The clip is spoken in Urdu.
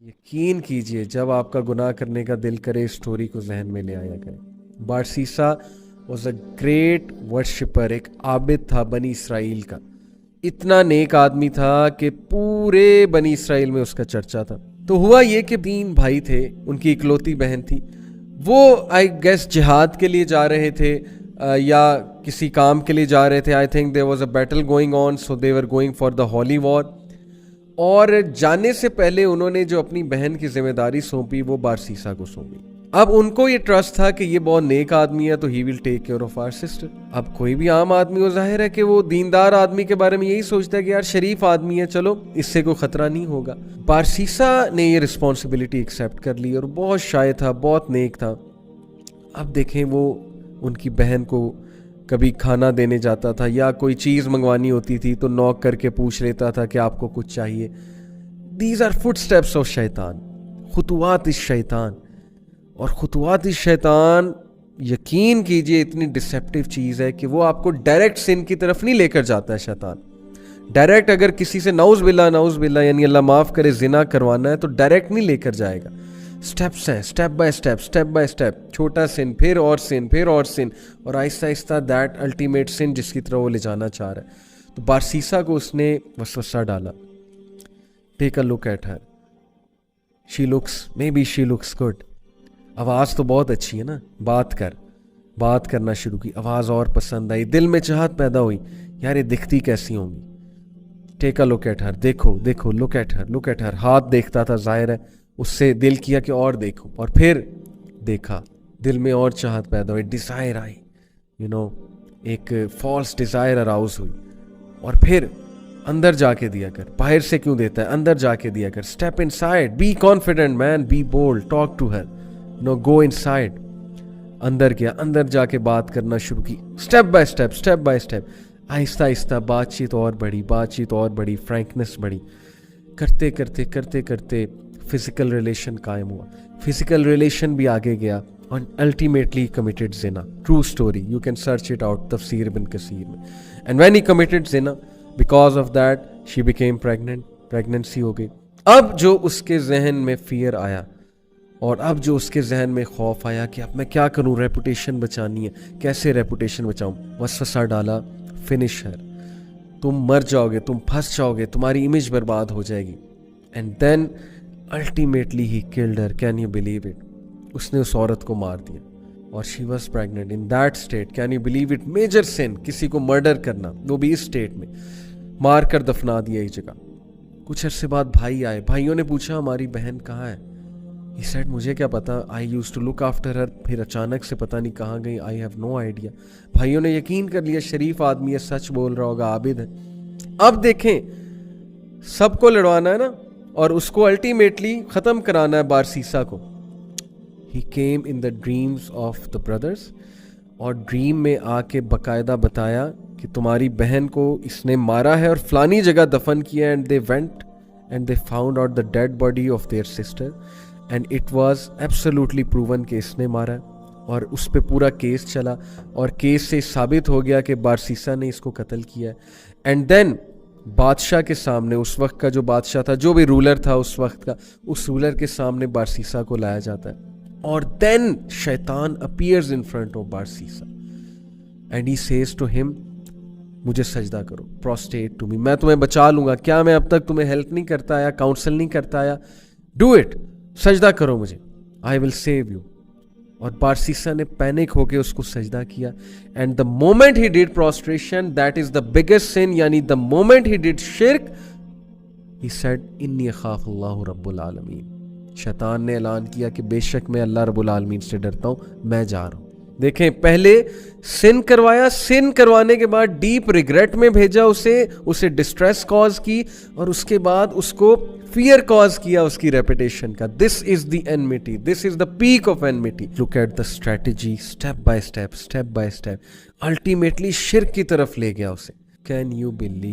یقین کیجئے جب آپ کا گناہ کرنے کا دل کرے اس سٹوری کو ذہن میں لے آیا کرے. بارسیسا واز اے گریٹ ورشپر, ایک عابد تھا بنی اسرائیل کا. اتنا نیک آدمی تھا کہ پورے بنی اسرائیل میں اس کا چرچا تھا. تو ہوا یہ کہ 3 بھائی تھے, ان کی اکلوتی بہن تھی. وہ آئی گیس جہاد کے لیے جا رہے تھے یا کسی کام کے لیے جا رہے تھے. I think there was a battle going on, so they were going for the holy war. اور جانے سے پہلے انہوں نے جو اپنی بہن کی ذمہ داری سونپی وہ بارسیسا کو سونپی. اب ان کو یہ ٹرسٹ تھا کہ یہ بہت نیک آدمی ہے تو he will take care of our sister. اب کوئی بھی عام آدمی ہو, ظاہر ہے کہ وہ دیندار آدمی کے بارے میں یہی سوچتا ہے کہ یار شریف آدمی ہے, چلو اس سے کوئی خطرہ نہیں ہوگا. بارسیسا نے یہ رسپانسبلٹی ایکسیپٹ کر لی اور بہت شائع تھا, بہت نیک تھا. اب دیکھیں وہ ان کی بہن کو کبھی کھانا دینے جاتا تھا یا کوئی چیز منگوانی ہوتی تھی تو نوک کر کے پوچھ لیتا تھا کہ آپ کو کچھ چاہیے. These are footsteps of شیطان, خطوات الشیطان. اور خطوات الشیطان یقین کیجئے اتنی ڈسیپٹیو چیز ہے کہ وہ آپ کو ڈائریکٹ سن کی طرف نہیں لے کر جاتا ہے. شیطان ڈائریکٹ اگر کسی سے نعوذ باللہ یعنی اللہ معاف کرے زنا کروانا ہے تو ڈائریکٹ نہیں لے کر جائے گا. سٹیپس ہیں, سٹیپ بائی سٹیپ, چھوٹا سن, پھر اور سن, پھر اور سن, اور آہستہ آہستہ دیٹ الٹیمیٹ سن جس کی طرح وہ لے جانا چاہ رہا ہے. تو بارسیسا کو اس نے وسوسہ ڈالا. Take a look at her, she looks good. آواز تو بہت اچھی ہے نا, بات کرنا شروع کی, آواز اور پسند آئی, دل میں چاہت پیدا ہوئی یار یہ دکھتی کیسی ہوں گی. ٹیک اے لک ایٹ ہر, دیکھو لک ایٹ ہر. ہاتھ دیکھتا تھا, ظاہر ہے اس سے دل کیا کہ اور دیکھو, اور پھر دیکھا, دل میں اور چاہت پیدا ہوئی, ڈیزائر آئی, ایک فالس ڈیزائر اراؤز ہوئی. اور پھر اندر جا کے دیا کر, باہر سے کیوں دیتا ہے, اندر جا کے دیا کر. Step inside, be confident man, be bold, talk to her, go inside. اندر گیا, اندر جا کے بات کرنا شروع کی, اسٹیپ بائی اسٹیپ. آہستہ آہستہ بات چیت اور بڑھی, فرینکنس بڑھی. کرتے فزیکل ریلیشن قائم ہوا. فزیکل ریلیشن بھی آگے گیا اور الٹیمیٹلی کمیٹڈ زنا. True story, you can search it out تفسیر ابن کثیر میں. اینڈ وین ہی کمیٹڈ زنا, because of that she became pregnant, pregnancy ہو گئی. اب جو اس کے ذہن میں فیئر آیا اور اب جو اس کے ذہن میں خوف آیا کہ اب میں کیا کروں, ریپوٹیشن بچانی ہے, کیسے ریپوٹیشن بچاؤں. وسوسہ ڈالا, فنش ہر, تم مر جاؤ گے, تم پھنس جاؤ گے, تمہاری امیج برباد ہو جائے گی. And then ultimately he killed her. Can you believe it, اس نے اس عورت کو مار دیا اور she was pregnant in that state. Can you believe it, major sin, کسی کو مرڈر کرنا, وہ بھی اس اسٹیٹ میں. مار کر دفنا دیا ایک جگہ. کچھ عرصے بعد بھائی آئے, بھائیوں نے پوچھا ہماری بہن کہاں ہے. He said مجھے کیا پتا, I used to look after her. پھر اچانک سے پتہ نہیں کہاں گئی, I have no idea. بھائیوں نے یقین کر لیا شریف آدمی ہے, سچ بول رہا ہوگا, عابد ہے. اب دیکھیں سب کو لڑوانا ہے نا, اور اس کو الٹیمیٹلی ختم کرانا ہے بارسیسا کو. He came in the dreams of the brothers, اور ڈریم میں آ کے باقاعدہ بتایا کہ تمہاری بہن کو اس نے مارا ہے اور فلانی جگہ دفن کیا. And they went and they found out the dead body of their sister. And it was absolutely proven کہ اس نے مارا ہے, اور اس پہ پورا کیس چلا اور کیس سے ثابت ہو گیا کہ بارسیسا نے اس کو قتل کیا ہے. اینڈ دین بادشاہ کے سامنے, اس وقت کا جو بادشاہ تھا, جو بھی رولر تھا اس وقت کا, اس رولر کے سامنے بارسیسا کو لایا جاتا ہے. اور دین شیطان appears in front of Barsisa and he says to him, مجھے سجدہ کرو, پروسٹیٹ ٹو می, میں تمہیں بچا لوں گا. کیا میں اب تک تمہیں ہیلپ نہیں کرتا آیا, کاؤنسل نہیں کرتا آیا, ڈو اٹ, سجدہ کرو مجھے, آئی ول سیو یو. اور بارسیسا نے پینک ہو کے اس کو سجدہ کیا. And the moment he did prostration, that is the biggest sin, یعنی دا مومنٹ ہی ڈیڈ شرک, ہی سیڈ انی اخاف اللہ رب العالمین. شیطان نے اعلان کیا کہ بے شک میں اللہ رب العالمین سے ڈرتا ہوں, میں جا رہا ہوں. دیکھیں پہلے سن کروایا, سن کروانے کے بعد ڈیپ ریگریٹ میں بھیجا اسے ڈسٹریس کاز کی, اور اس کے بعد اس کو فیئر کاز کیا اس کی ریپوٹیشن کا. This is the enmity, this is the peak of enmity. Look at the strategy, step by step, ultimately شرک کی طرف لے گیا اسے. Can you blue